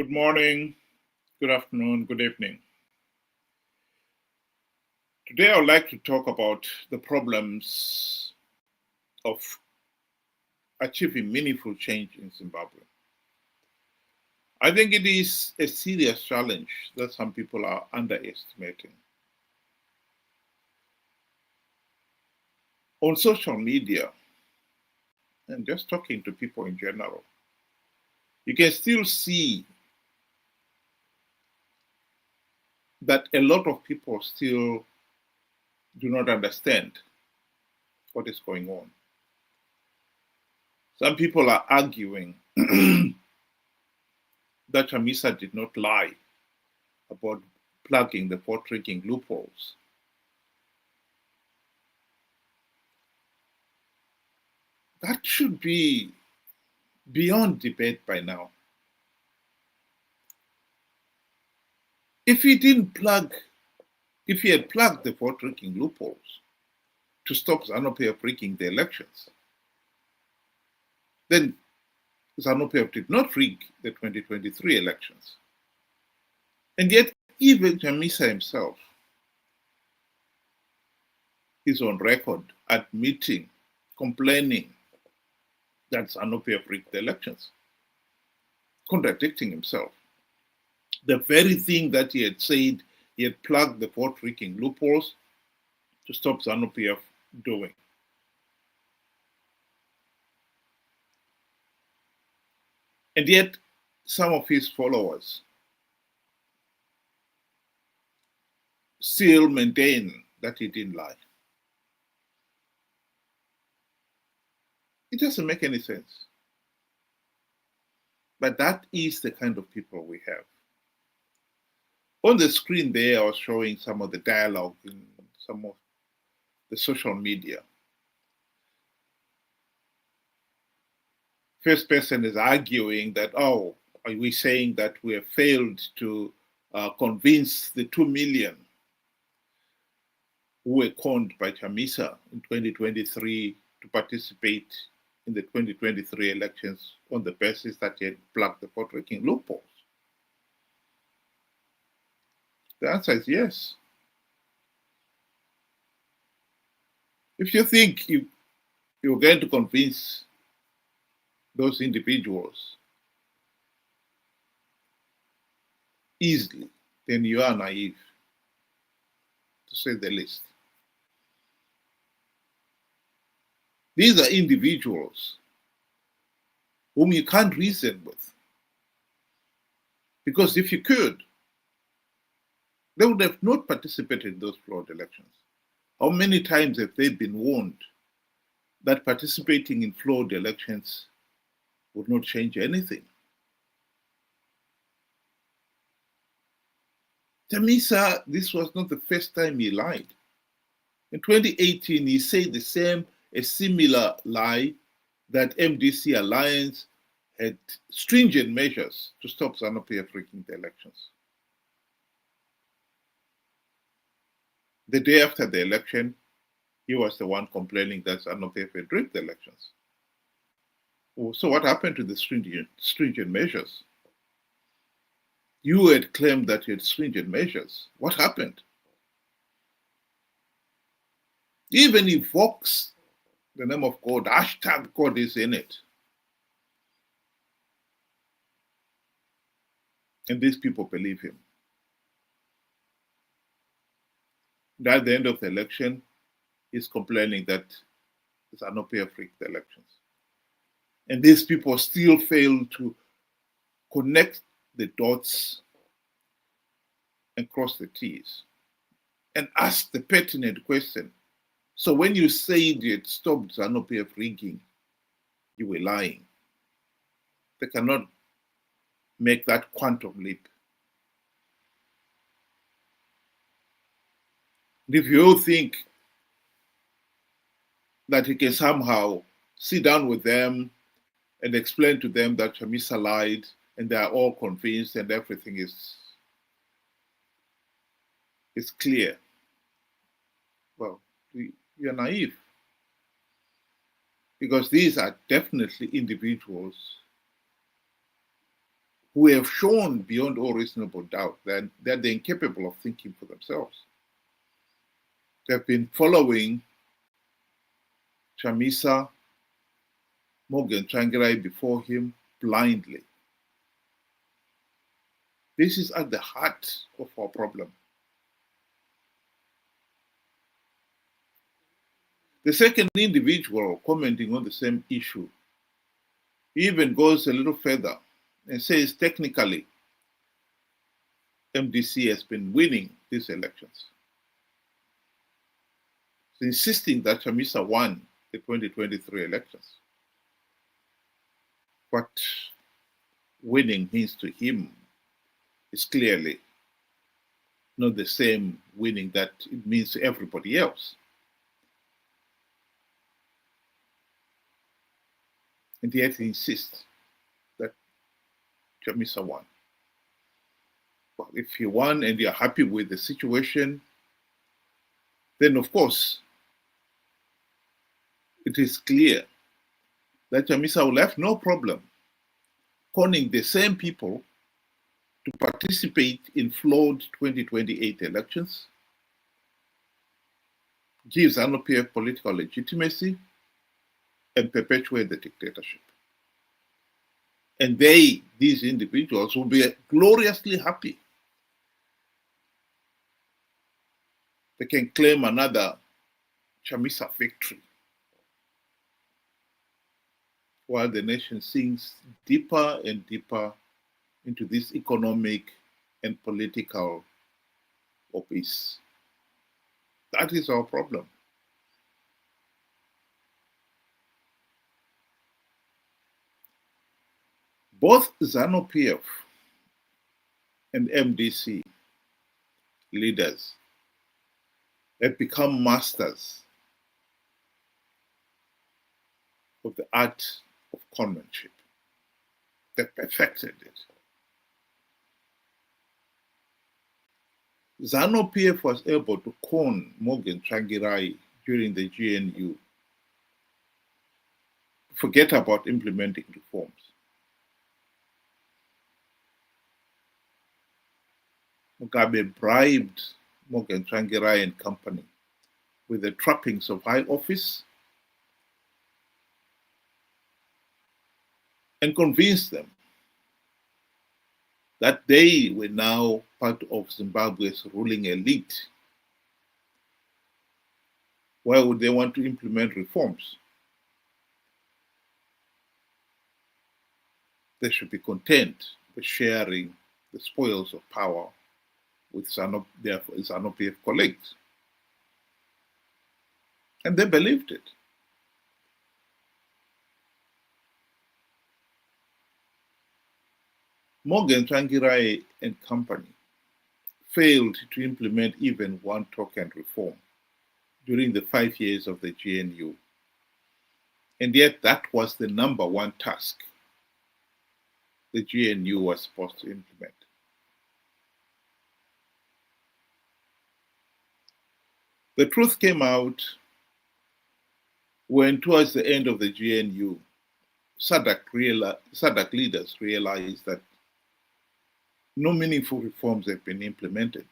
Good morning, good afternoon, good evening. Today I would like to talk about the problems of achieving meaningful change in Zimbabwe. I think it is a serious challenge that some people are underestimating. On social media, and just talking to people in general, you can still see that a lot of people still do not understand what is going on. Some people are arguing that Chamisa did not lie about plugging the vote-rigging loopholes. That should be beyond debate by now. If he had plugged the vote-rigging loopholes to stop Zanu PF rigging the elections, then Zanu PF did not rig the 2023 elections. And yet, even Chamisa himself is on record admitting, complaining that Zanu PF rigged the elections, contradicting himself. The very thing that he had said he had plugged the vote-rigging loopholes to stop Zanu PF doing. And yet, some of his followers still maintain that he didn't lie. It doesn't make any sense. But that is the kind of people we have. On the screen there, I was showing some of the dialogue in some of the social media. First person is arguing that, are we saying that we have failed to convince the 2 million who were conned by Chamisa in 2023 to participate in the 2023 elections on the basis that he had plugged the vote-rigging loopholes? The answer is yes. If you think you're going to convince those individuals easily, then you are naive, to say the least. These are individuals whom you can't reason with. Because if you could, they would have not participated in those flawed elections. How many times have they been warned that participating in flawed elections would not change anything? Chamisa, this was not the first time he lied. In 2018, he said a similar lie, that MDC alliance had stringent measures to stop Zanu PF rigging the elections. The day after the election, he was the one complaining that Zanu PF had rigged the elections. So what happened to the stringent measures? You had claimed that you had stringent measures. What happened? He even invokes the name of God, hashtag God is in it. And these people believe him. And at the end of the election, he's complaining that Zanu PF rigged the elections. And these people still fail to connect the dots and cross the T's and ask the pertinent question. So when you said you had stopped Zanu PF rigging, you were lying. They cannot make that quantum leap. And if you think that you can somehow sit down with them and explain to them that Chamisa lied and they are all convinced and everything is clear, well, you're naive. Because these are definitely individuals who have shown beyond all reasonable doubt that they're incapable of thinking for themselves. They've been following Chamisa, Morgan Tsvangirai before him blindly. This is at the heart of our problem. The second individual commenting on the same issue even goes a little further and says technically MDC has been winning these elections. He's insisting that Chamisa won the 2023 elections. What winning means to him is clearly not the same winning that it means to everybody else. And yet he insists that Chamisa won. Well, if he won and you're happy with the situation, then of course it is clear that Chamisa will have no problem conning the same people to participate in flawed 2028 elections, give Zanu PF political legitimacy, and perpetuate the dictatorship. And these individuals, will be gloriously happy. They can claim another Chamisa victory, while the nation sinks deeper and deeper into this economic and political abyss. That is our problem. Both Zanu PF and MDC leaders have become masters of the art of conmanship. They've perfected it. Zanu PF was able to con Morgan Tsvangirai during the GNU. Forget about implementing reforms. Mugabe bribed Morgan Tsvangirai and company with the trappings of high office and convinced them that they were now part of Zimbabwe's ruling elite. Why would they want to implement reforms? They should be content with sharing the spoils of power with their Zanu PF colleagues. And they believed it. Morgan Tsvangirai and company failed to implement even one token reform during the 5 years of the GNU. And yet that was the number one task the GNU was supposed to implement. The truth came out when, towards the end of the GNU, SADC leaders realized that no meaningful reforms have been implemented.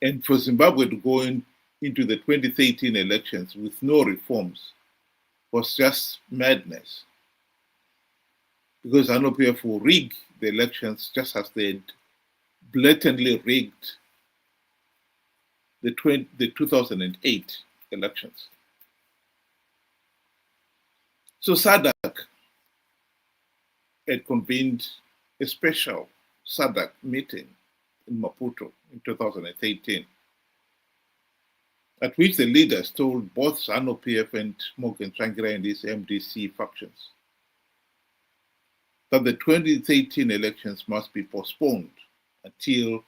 And for Zimbabwe to go into the 2013 elections with no reforms was just madness. Because Zanu PF will rig the elections just as they had blatantly rigged the 2008 elections. So SADC had convened a special SADC meeting in Maputo in 2018, at which the leaders told both Zanu PF and Morgan Tsvangirai and his MDC factions that the 2018 elections must be postponed until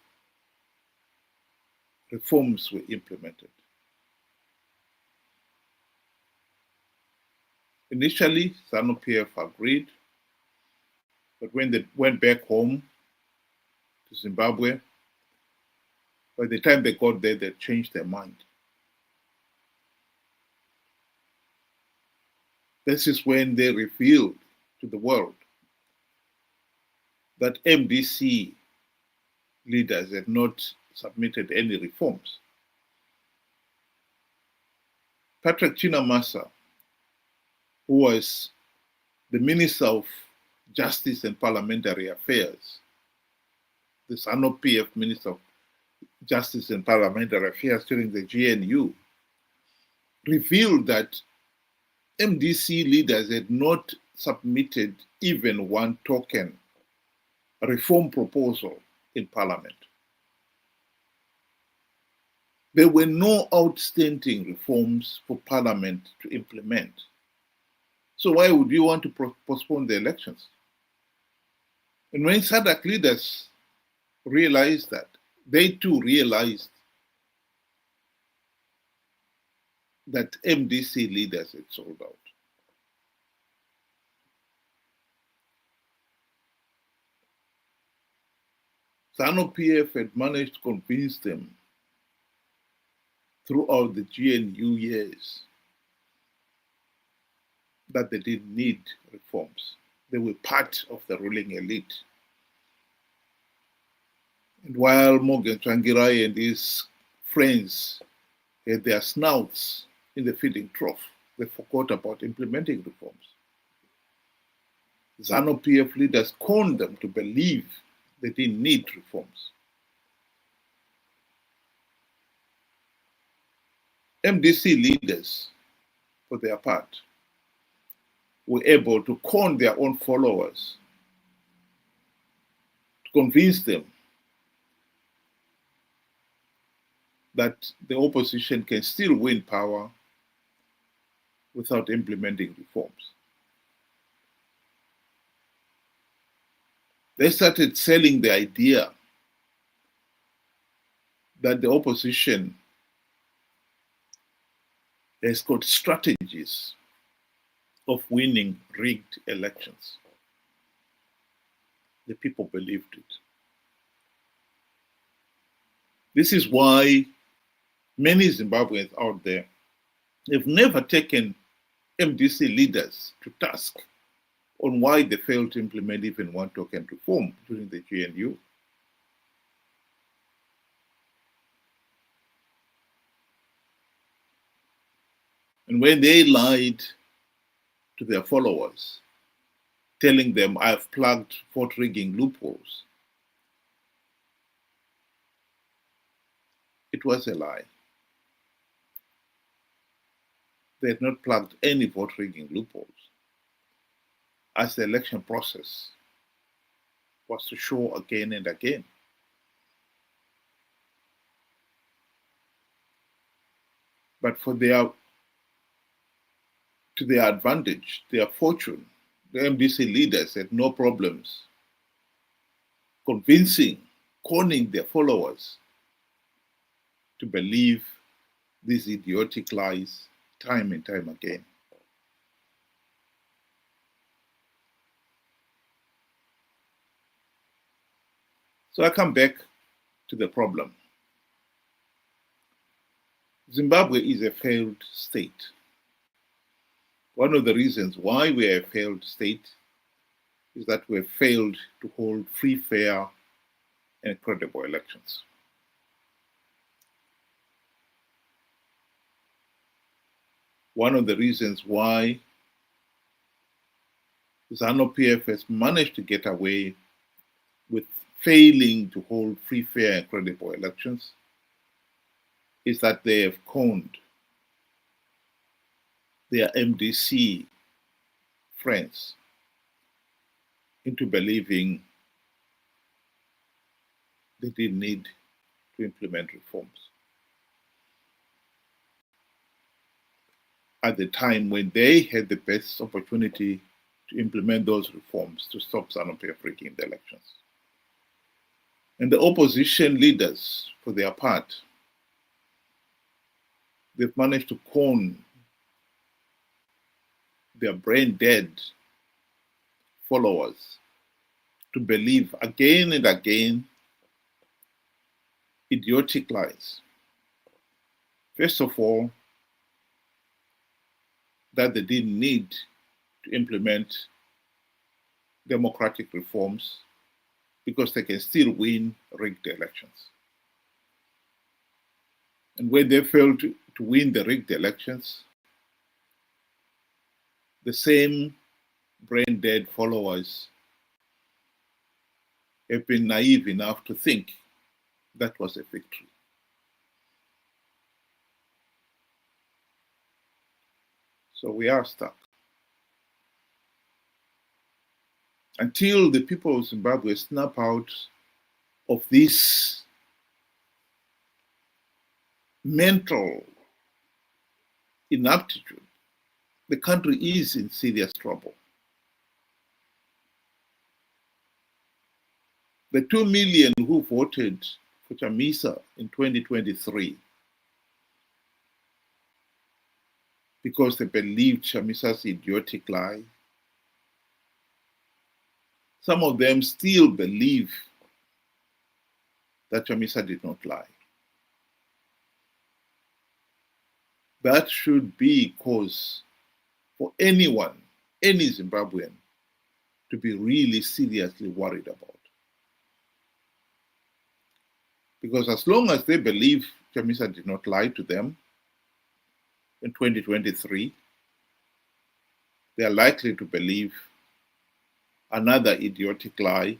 reforms were implemented. Initially, Zanu PF agreed, but when they went back home to Zimbabwe, by the time they got there, they changed their mind. This is when they revealed to the world that MDC leaders had not submitted any reforms. Patrick Chamisa, who was the Minister of Justice and Parliamentary Affairs, the Zanu PF Minister of Justice and Parliamentary Affairs during the GNU, revealed that MDC leaders had not submitted even one token reform proposal in Parliament. There were no outstanding reforms for Parliament to implement. So why would you want to postpone the elections? And when SADC leaders realized that, they too realized that MDC leaders had sold out. Zanu PF had managed to convince them throughout the GNU years that they didn't need reforms. They were part of the ruling elite. And while Morgan Tsvangirai and his friends had their snouts in the feeding trough, they forgot about implementing reforms. Zanu PF leaders conned them to believe they didn't need reforms. MDC leaders, for their part, were able to con their own followers, to convince them that the opposition can still win power without implementing reforms. They started selling the idea that the opposition has got strategies of winning rigged elections. The people believed it. This is why many Zimbabweans out there have never taken MDC leaders to task on why they failed to implement even one token reform during the GNU. And when they lied to their followers, telling them, I've plugged vote rigging loopholes, it was a lie. They had not plugged any vote rigging loopholes, as the election process was to show again and again. But to their advantage, their fortune, the MDC leaders had no problems conning their followers to believe these idiotic lies time and time again. So I come back to the problem. Zimbabwe is a failed state. One of the reasons why we are a failed state is that we have failed to hold free, fair, and credible elections. One of the reasons why Zanu PF has managed to get away with failing to hold free, fair, and credible elections is that they have conned their MDC friends into believing they didn't need to implement reforms at the time when they had the best opportunity to implement those reforms to stop Zanu PF rigging the elections. And the opposition leaders, for their part, they've managed to con their brain-dead followers to believe again and again idiotic lies. First of all, that they didn't need to implement democratic reforms because they can still win rigged elections. And when they fail to win the rigged elections, the same brain-dead followers have been naive enough to think that was a victory. So we are stuck. Until the people of Zimbabwe snap out of this mental inaptitude, the country is in serious trouble. The 2 million who voted for Chamisa in 2023 because they believed Chamisa's idiotic lie, some of them still believe that Chamisa did not lie. That should be cause for anyone, any Zimbabwean, to be really seriously worried about. Because as long as they believe Chamisa did not lie to them in 2023, they are likely to believe another idiotic lie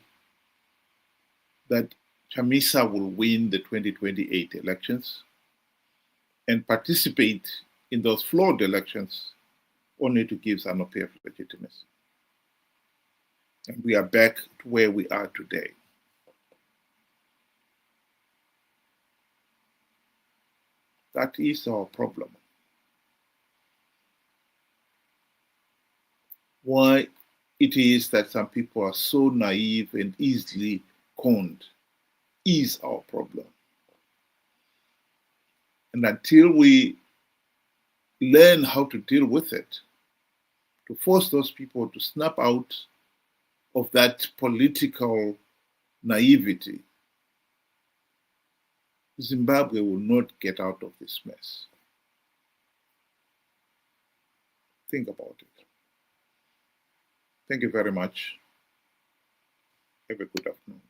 that Chamisa will win the 2028 elections and participate in those flawed elections only to give Zanu PF legitimacy. And we are back to where we are today. That is our problem. Why it is that some people are so naive and easily conned is our problem. And until we learn how to deal with it, to force those people to snap out of that political naivety, Zimbabwe will not get out of this mess. Think about it. Thank you very much. Have a good afternoon.